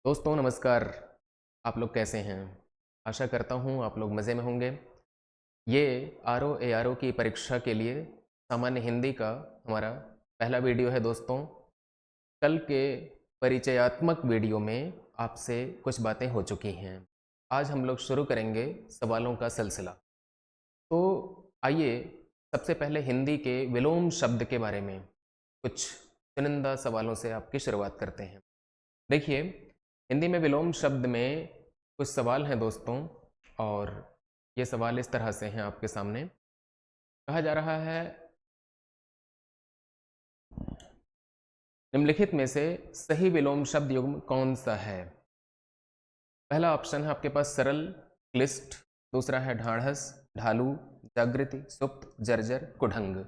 दोस्तों नमस्कार। आप लोग कैसे हैं? आशा करता हूँ आप लोग मज़े में होंगे। ये RO ARO की परीक्षा के लिए सामान्य हिंदी का हमारा पहला वीडियो है दोस्तों। कल के परिचयात्मक वीडियो में आपसे कुछ बातें हो चुकी हैं। आज हम लोग शुरू करेंगे सवालों का सिलसिला। तो आइए सबसे पहले हिंदी के विलोम शब्द के बारे में कुछ चुनिंदा सवालों से आपकी शुरुआत करते हैं। देखिए, हिंदी में विलोम शब्द में कुछ सवाल हैं दोस्तों, और ये सवाल इस तरह से हैं आपके सामने। कहा जा रहा है, निम्नलिखित में से सही विलोम शब्द युग्म कौन सा है? पहला ऑप्शन है आपके पास सरल, क्लिष्ट। दूसरा है ढाढ़स, ढालू, जागृति, सुप्त, जर्जर, कुढ़ंग।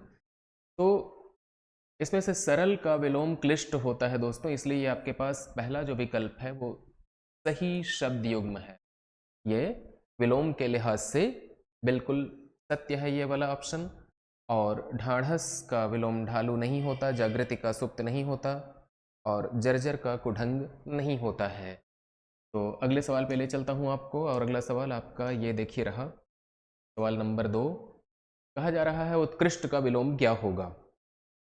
तो इसमें से सरल का विलोम क्लिष्ट होता है दोस्तों, इसलिए ये आपके पास पहला जो विकल्प है वो सही शब्द युग्म है। ये विलोम के लिहाज से बिल्कुल सत्य है ये वाला ऑप्शन। और ढाढ़स का विलोम ढालू नहीं होता, जागृति का सुप्त नहीं होता, और जर्जर का कुढ़ंग नहीं होता है। तो अगले सवाल पे ले चलता हूँ आपको, और अगला सवाल आपका ये देखिए रहा, सवाल नंबर 2। कहा जा रहा है उत्कृष्ट का विलोम क्या होगा?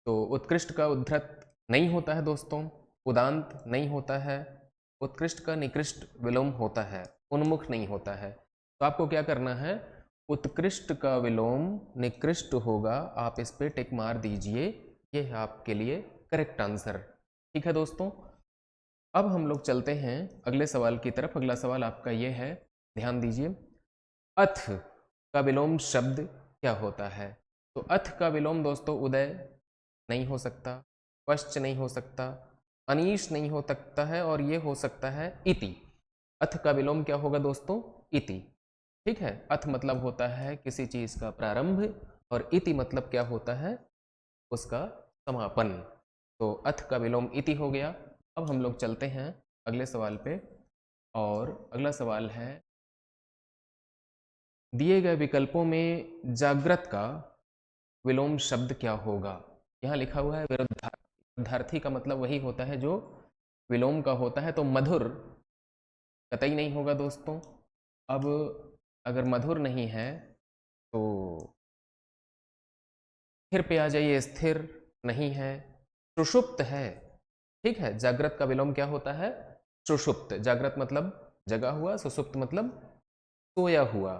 तो उत्कृष्ट का उद्धृत नहीं होता है दोस्तों, उदांत नहीं होता है, उत्कृष्ट का निकृष्ट विलोम होता है, उन्मुख नहीं होता है। तो आपको क्या करना है, उत्कृष्ट का विलोम निकृष्ट होगा, आप इस पे टिक मार दीजिए, ये है आपके लिए करेक्ट आंसर। ठीक है दोस्तों, अब हम लोग चलते हैं अगले सवाल की तरफ। अगला सवाल आपका ये है, ध्यान दीजिए, अथ का विलोम शब्द क्या होता है? तो अथ का विलोम दोस्तों उदय नहीं हो सकता, पश्च नहीं हो सकता, अनीश नहीं हो सकता है, और ये हो सकता है इति। अथ का विलोम क्या होगा दोस्तों? इति। ठीक है, अथ मतलब होता है किसी चीज का प्रारंभ, और इति मतलब क्या होता है? उसका समापन। तो अथ का विलोम इति हो गया। अब हम लोग चलते हैं अगले सवाल पे, और अगला सवाल है, दिए गए विकल्पों में जागृत का विलोम शब्द क्या होगा? यहाँ लिखा हुआ है विरुद्धार्थी। विरुद्धार्थी का मतलब वही होता है जो विलोम का होता है। तो मधुर कतई नहीं होगा दोस्तों। अब अगर मधुर नहीं है तो स्थिर पे आ जाइए, स्थिर नहीं है। सुषुप्त है। ठीक है, जागृत का विलोम क्या होता है? सुषुप्त। जागृत मतलब जगा हुआ, सुषुप्त मतलब सोया हुआ।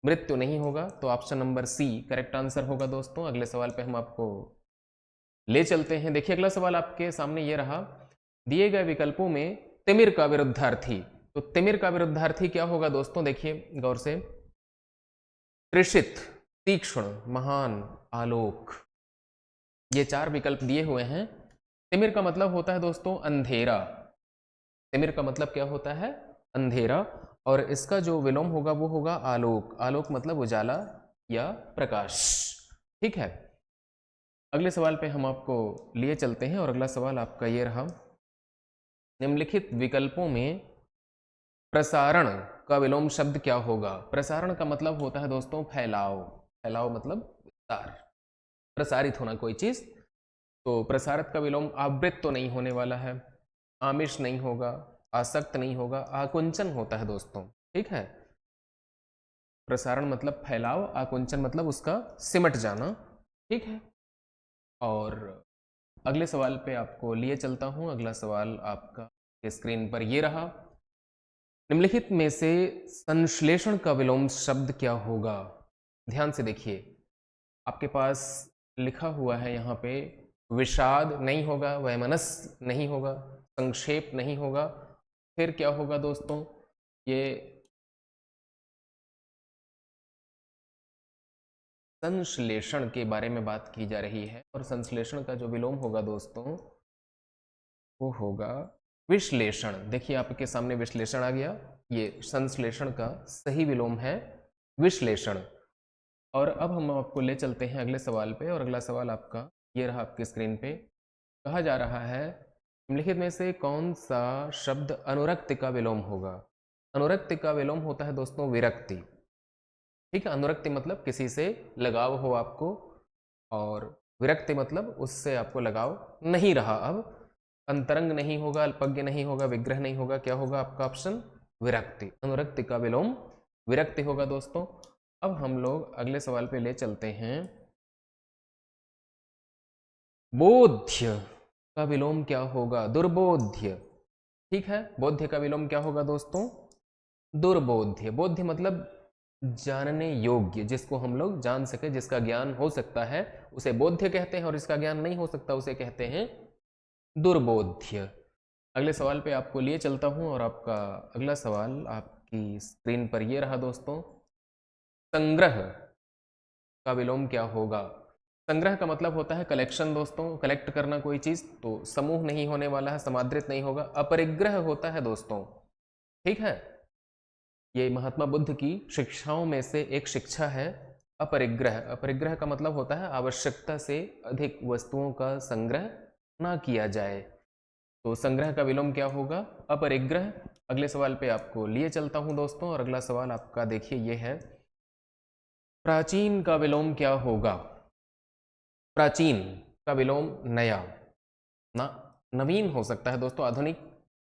मृत्यु नहीं होगा, तो option number C correct answer होगा दोस्तों। अगले सवाल पे हम आपको ले चलते हैं। देखिए, अगला सवाल आपके सामने ये रहा, दिए गए विकल्पों में तिमिर का विरुद्धार्थी। तो तिमिर का विरुद्धार्थी क्या होगा दोस्तों? देखिए गौर से, त्रिषित, तीक्ष्ण, महान, आलोक, ये चार विकल्प दिए हुए हैं। तिमिर का मतलब होता है दोस्तों अंधेरा। तिमिर का मतलब क्या होता है? अंधेरा। और इसका जो विलोम होगा वो होगा आलोक। आलोक मतलब उजाला या प्रकाश। ठीक है, अगले सवाल पे हम आपको लिए चलते हैं, और अगला सवाल आपका ये रहा, निम्नलिखित विकल्पों में प्रसारण का विलोम शब्द क्या होगा? प्रसारण का मतलब होता है दोस्तों फैलाव। फैलाव मतलब विस्तार, प्रसारित होना कोई चीज। तो प्रसारित का विलोम आवृत तो नहीं होने वाला है, आमिष नहीं होगा, आसक्त नहीं होगा, आकुंचन होता है दोस्तों। ठीक है, प्रसारण मतलब फैलाव, आकुंचन मतलब उसका सिमट जाना। ठीक है, और अगले सवाल पे आपको लिए चलता हूं। अगला सवाल आपका स्क्रीन पर ये रहा, निम्नलिखित में से संश्लेषण का विलोम शब्द क्या होगा? ध्यान से देखिए, आपके पास लिखा हुआ है यहाँ पे, विषाद नहीं होगा, वैमनस्य नहीं होगा, संक्षेप नहीं होगा, फिर क्या होगा दोस्तों? ये संश्लेषण के बारे में बात की जा रही है, और संश्लेषण का जो विलोम होगा दोस्तों वो होगा विश्लेषण। देखिए आपके सामने विश्लेषण आ गया, ये संश्लेषण का सही विलोम है विश्लेषण। और अब हम आपको ले चलते हैं अगले सवाल पे, और अगला सवाल आपका ये रहा आपकी स्क्रीन पे। कहा जा रहा है, निम्नलिखित में से कौन सा शब्द अनुरक्ति का विलोम होगा? अनुरक्ति का विलोम होता है दोस्तों विरक्ति। ठीक है, अनुरक्ति मतलब किसी से लगाव हो आपको, और विरक्ति मतलब उससे आपको लगाव नहीं रहा अब। अंतरंग नहीं होगा, अल्पज्ञ नहीं होगा, विग्रह नहीं होगा, क्या होगा आपका ऑप्शन? विरक्ति। अनुरक्ति का विलोम विरक्ति होगा दोस्तों। अब हम लोग अगले सवाल पे ले चलते हैं। बोध्य का विलोम क्या होगा? दुर्बोध्य। ठीक है, बोध्य का विलोम क्या होगा दोस्तों? दुर्बोध्य। बोध्य मतलब जानने योग्य, जिसको हम लोग जान सके, जिसका ज्ञान हो सकता है उसे बोध्य कहते हैं, और जिसका ज्ञान नहीं हो सकता उसे कहते हैं दुर्बोध्य। अगले सवाल पे आपको लिए चलता हूं, और आपका अगला सवाल आपकी स्क्रीन पर ये रहा दोस्तों। संग्रह का विलोम क्या होगा? संग्रह का मतलब होता है कलेक्शन दोस्तों, कलेक्ट करना कोई चीज, तो समूह नहीं होने वाला है, समादृत नहीं होगा। अपरिग्रह होता है दोस्तों, ठीक है। ये महात्मा बुद्ध की शिक्षाओं में से एक शिक्षा है, अपरिग्रह। अपरिग्रह का मतलब होता है आवश्यकता से अधिक वस्तुओं का संग्रह ना किया जाए। तो संग्रह का विलोम क्या होगा? अपरिग्रह। अगले सवाल पे आपको लिए चलता हूं दोस्तों, और अगला सवाल आपका देखिए ये है। प्राचीन का विलोम क्या होगा? प्राचीन का विलोम नया, ना नवीन हो सकता है दोस्तों, आधुनिक,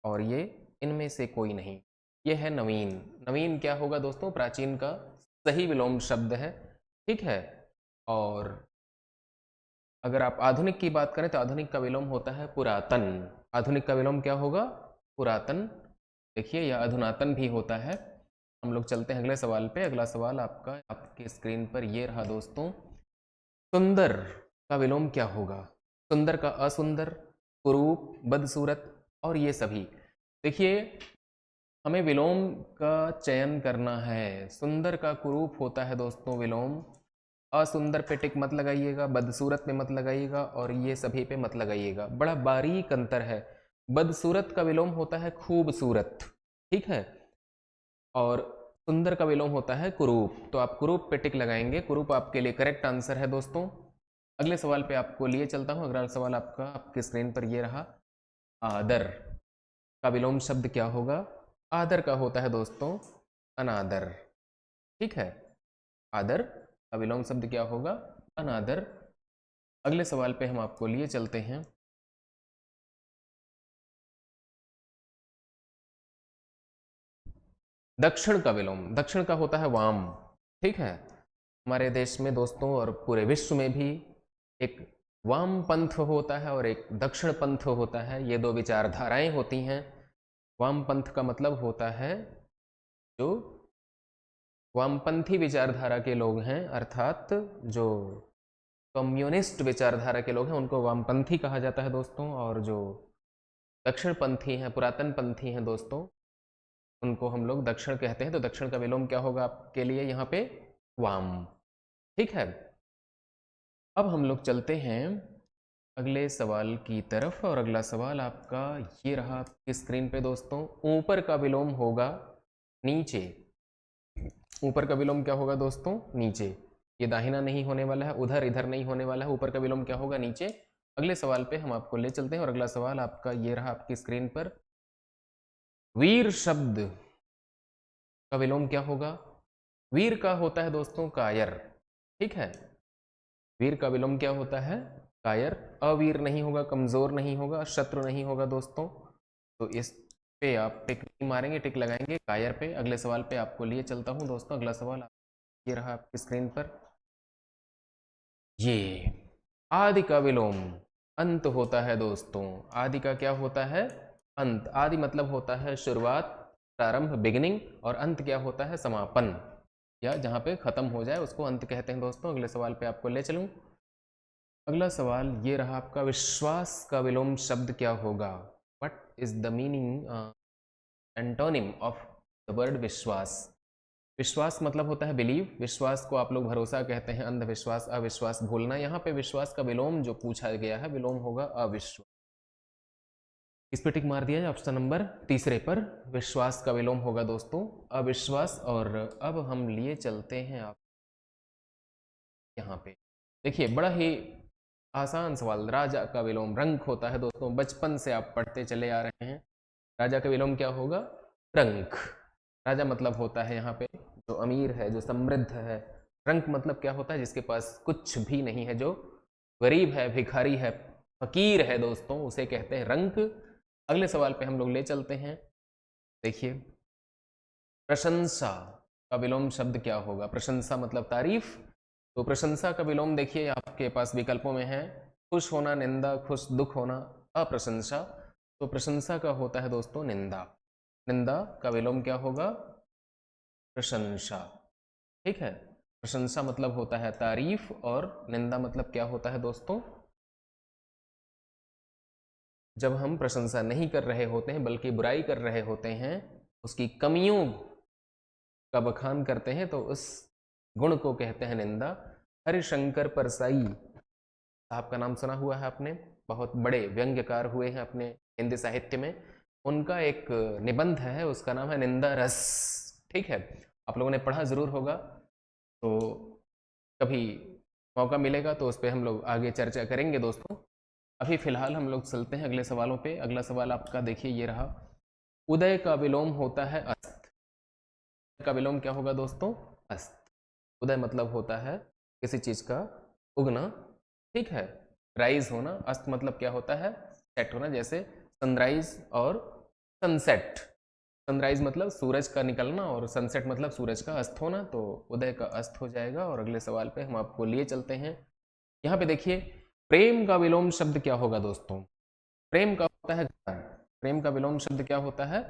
और ये इनमें से कोई नहीं, ये है नवीन। नवीन क्या होगा दोस्तों? प्राचीन का सही विलोम शब्द है, ठीक है। और अगर आप आधुनिक की बात करें तो आधुनिक का विलोम होता है पुरातन। आधुनिक का विलोम क्या होगा? पुरातन। देखिए यह अधुनातन भी होता है। हम लोग चलते हैं अगले सवाल पे। अगला सवाल आपका आपके स्क्रीन पर ये रहा दोस्तों। सुंदर का विलोम क्या होगा? सुंदर का असुंदर, कुरूप, बदसूरत और ये सभी। देखिए हमें विलोम का चयन करना है। सुंदर का कुरूप होता है दोस्तों विलोम, असुंदर पे टिक मत लगाइएगा, बदसूरत पे मत लगाइएगा, और ये सभी पे मत लगाइएगा। बड़ा बारीक अंतर है। बदसूरत का विलोम होता है खूबसूरत, ठीक है, और सुंदर का विलोम होता है कुरूप। तो आप कुरूप पे टिक लगाएंगे, कुरूप आपके लिए करेक्ट आंसर है दोस्तों। अगले सवाल पे आपको लिए चलता हूं। अगला सवाल आपका आपकी स्क्रीन पर ये रहा। आदर का विलोम शब्द क्या होगा? आदर का होता है दोस्तों अनादर, ठीक है। आदर का विलोम शब्द क्या होगा? अनादर। अगले सवाल पे हम आपको लिए चलते हैं। दक्षिण का विलोम, दक्षिण का होता है वाम, ठीक है। हमारे देश में दोस्तों और पूरे विश्व में भी एक वाम पंथ होता है और एक दक्षिण पंथ होता है। ये दो विचारधाराएं होती हैं। वाम पंथ का मतलब होता है जो वामपंथी विचारधारा के लोग हैं, अर्थात जो कम्युनिस्ट विचारधारा के लोग हैं उनको वामपंथी कहा जाता है दोस्तों, और जो दक्षिण पंथी हैं, पुरातन पंथी हैं दोस्तों, उनको हम लोग दक्षिण कहते हैं। तो दक्षिण का विलोम क्या होगा आपके लिए यहाँ पे? वाम, ठीक है। अब हम लोग चलते हैं अगले सवाल की तरफ, और अगला सवाल आपका ये रहा आपकी स्क्रीन पे दोस्तों। ऊपर का विलोम होगा नीचे। ऊपर का विलोम क्या होगा दोस्तों? नीचे। ये दाहिना नहीं होने वाला है, उधर इधर नहीं होने वाला है। ऊपर का विलोम क्या होगा? नीचे। अगले सवाल पे हम आपको ले चलते हैं, और अगला सवाल आपका ये रहा आपकी स्क्रीन पर। वीर शब्द का विलोम क्या होगा? वीर का होता है दोस्तों कायर, ठीक है। वीर का विलोम क्या होता है? कायर। अवीर नहीं होगा, कमजोर नहीं होगा, शत्रु नहीं होगा दोस्तों। तो इस पे आप टिक नहीं मारेंगे, टिक लगाएंगे कायर पे। अगले सवाल पे आपको लिए चलता हूं दोस्तों। अगला सवाल ये रहा आपकी स्क्रीन पर। ये आदि का विलोम अंत होता है दोस्तों। आदि का क्या होता है? अंत। आदि मतलब होता है शुरुआत, प्रारंभ, बिगिनिंग, और अंत क्या होता है? समापन, या जहां पे खत्म हो जाए उसको अंत कहते हैं दोस्तों। अगले सवाल पे आपको ले चलूं। अगला सवाल ये रहा आपका। विश्वास का विलोम शब्द क्या होगा? What is the meaning antonym of the word विश्वास? विश्वास मतलब होता है बिलीव। विश्वास को आप लोग भरोसा कहते हैं, अंधविश्वास, अविश्वास, भूलना। यहाँ पे विश्वास का विलोम जो पूछा गया है, विलोम होगा अविश्वास। इस पे टिक मार दिया जाए ऑप्शन नंबर तीसरे पर। विश्वास का विलोम होगा दोस्तों अविश्वास। और अब हम लिए चलते हैं आप यहाँ पे। देखिए बड़ा ही आसान सवाल। राजा का विलोम रंक होता है दोस्तों। बचपन से आप पढ़ते चले आ रहे हैं। राजा का विलोम क्या होगा? रंक। राजा मतलब होता है यहाँ पे जो अमीर है, जो समृद्ध है। रंक मतलब क्या होता है? जिसके पास कुछ भी नहीं है, जो गरीब है, भिखारी है, फकीर है दोस्तों, उसे कहते हैं रंक। अगले सवाल पे हम लोग ले चलते हैं। देखिए, प्रशंसा का विलोम शब्द क्या होगा? प्रशंसा मतलब तारीफ। तो प्रशंसा का विलोम देखिए आपके पास विकल्पों में है, खुश होना, निंदा, खुश, दुख होना, अप्रशंसा। तो प्रशंसा का होता है दोस्तों निंदा। निंदा का विलोम क्या होगा? प्रशंसा। ठीक है, प्रशंसा मतलब होता है तारीफ और निंदा मतलब क्या होता है दोस्तों? जब हम प्रशंसा नहीं कर रहे होते हैं बल्कि बुराई कर रहे होते हैं, उसकी कमियों का बखान करते हैं, तो उस गुण को कहते हैं निंदा। हरिशंकर परसाई साहब का नाम सुना हुआ है आपने, बहुत बड़े व्यंग्यकार हुए हैं अपने हिंदी साहित्य में। उनका एक निबंध है, उसका नाम है निंदा रस। ठीक है, आप लोगों ने पढ़ा जरूर होगा, तो कभी मौका मिलेगा तो उस पर हम लोग आगे चर्चा करेंगे दोस्तों। अभी फिलहाल हम लोग चलते हैं अगले सवालों पे। अगला सवाल आपका देखिए ये रहा, उदय का विलोम होता है अस्त। का विलोम क्या होगा दोस्तों? अस्त। उदय मतलब होता है किसी चीज का उगना, ठीक है, राइज होना। अस्त मतलब क्या होता है? सेट होना, जैसे सनराइज और सनसेट। सनराइज मतलब सूरज का निकलना और सनसेट मतलब सूरज का अस्त होना, तो उदय का अस्त हो जाएगा। और अगले सवाल पे हम आपको लिए चलते हैं। यहाँ पे देखिए, प्रेम का विलोम शब्द क्या होगा दोस्तों? प्रेम का होता है घृणा। प्रेम का विलोम शब्द क्या होता है?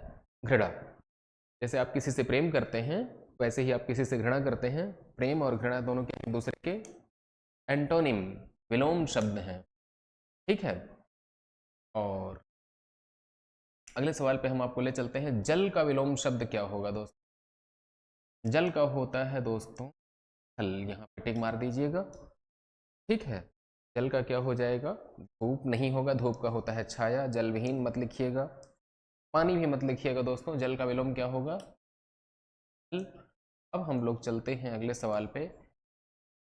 घृणा। जैसे आप किसी से प्रेम करते हैं वैसे ही आप किसी से घृणा करते हैं। प्रेम और घृणा दोनों के एक दूसरे के एंटोनिम, विलोम शब्द हैं। ठीक है, और अगले सवाल पे हम आपको ले चलते हैं, जल का विलोम शब्द क्या होगा दोस्तों? जल का होता है दोस्तों थल। यहाँ पे टिक मार दीजिएगा। ठीक है, जल का क्या हो जाएगा? धूप नहीं होगा, धूप का होता है छाया। जल विहीन मत लिखिएगा, पानी भी मत लिखिएगा दोस्तों। जल का विलोम क्या होगा? जल। अब हम लोग चलते हैं अगले सवाल पे।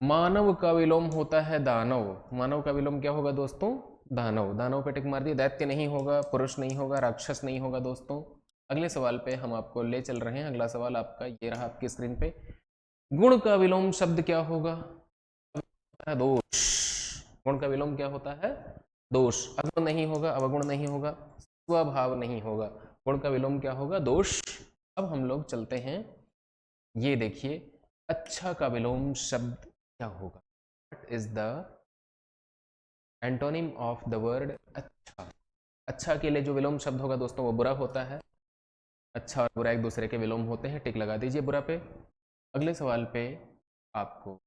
मानव का विलोम होता है दानव। मानव का विलोम क्या होगा दोस्तों? दानव। दानव पे टिक मार दिए। दैत्य नहीं होगा, पुरुष नहीं होगा, राक्षस नहीं होगा दोस्तों। अगले सवाल पे हम आपको ले चल रहे हैं। अगला सवाल आपका ये रहा आपकी स्क्रीन पे, गुण का विलोम शब्द क्या होगा? दोष। गुण का विलोम क्या होता है? दोष। अगुण नहीं होगा, अवगुण नहीं होगा, स्वभाव नहीं होगा। गुण का विलोम क्या होगा? दोष। अब हम लोग चलते हैं, ये देखिए, अच्छा का विलोम शब्द क्या होगा? What is the antonym of the word अच्छा? अच्छा के लिए जो विलोम शब्द होगा दोस्तों वो बुरा होता है। अच्छा और बुरा एक दूसरे के विलोम होते हैं, टिक लगा दीजिए बुरा पे। अगले सवाल पे आपको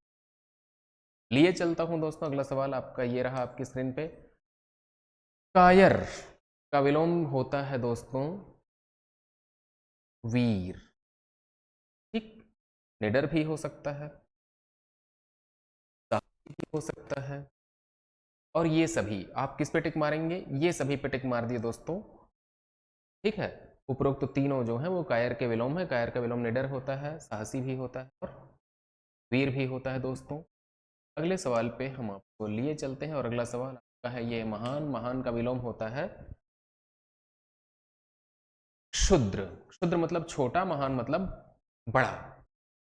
लिए चलता हूं दोस्तों। अगला सवाल आपका ये रहा आपकी स्क्रीन पे, कायर का विलोम होता है दोस्तों वीर। ठीक, निडर भी हो सकता है, साहसी भी हो सकता है, और ये सभी आप किस पे टिक मारेंगे? ये सभी पे टिक मार दिए दोस्तों। ठीक है, उपरोक्त तो तीनों जो हैं वो कायर के विलोम है। कायर का विलोम निडर होता है, साहसी भी होता है और वीर भी होता है दोस्तों। अगले सवाल पे हम आपको लिए चलते हैं और अगला सवाल आपका है ये महान। महान का विलोम होता है क्षुद्र। क्षुद्र मतलब छोटा, महान मतलब बड़ा।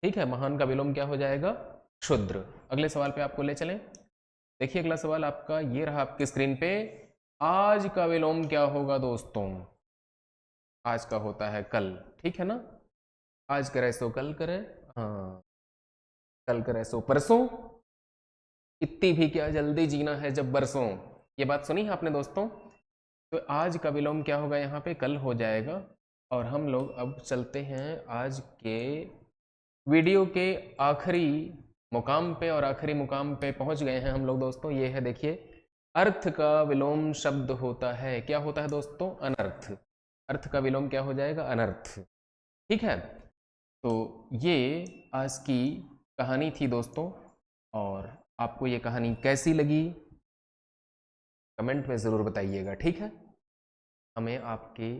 ठीक है, महान का विलोम क्या हो जाएगा? क्षुद्र। अगले सवाल पे आपको ले चलें। देखिए अगला सवाल आपका ये रहा आपकी स्क्रीन पे, आज का विलोम क्या होगा दोस्तों? आज का होता है कल। ठीक है ना, आज करे सो कल करे, हाँ, कल करे सो परसों, इतनी भी क्या जल्दी जीना है जब बरसों। ये बात सुनी है आपने दोस्तों? तो आज का विलोम क्या होगा? यहाँ पे कल हो जाएगा। और हम लोग अब चलते हैं आज के वीडियो के आखिरी मुकाम पे, और आखिरी मुकाम पे पहुंच गए हैं हम लोग दोस्तों। ये है देखिए, अर्थ का विलोम शब्द होता है, क्या होता है दोस्तों? अनर्थ। अर्थ का विलोम क्या हो जाएगा? अनर्थ। ठीक है, तो ये आज की कहानी थी दोस्तों, और आपको ये कहानी कैसी लगी कमेंट में ज़रूर बताइएगा। ठीक है, हमें आपकी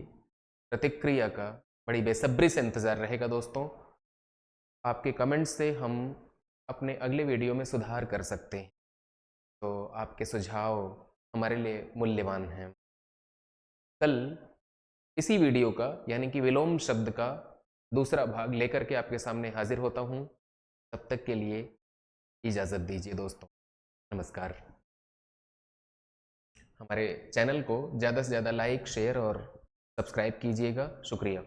प्रतिक्रिया का बड़ी बेसब्री से इंतज़ार रहेगा दोस्तों। आपके कमेंट से हम अपने अगले वीडियो में सुधार कर सकते हैं, तो आपके सुझाव हमारे लिए मूल्यवान हैं। कल इसी वीडियो का यानी कि विलोम शब्द का दूसरा भाग लेकर के आपके सामने हाजिर होता हूँ। तब तक के लिए इजाज़त दीजिए दोस्तों। नमस्कार। हमारे चैनल को ज़्यादा से ज़्यादा लाइक शेयर और सब्सक्राइब कीजिएगा। शुक्रिया।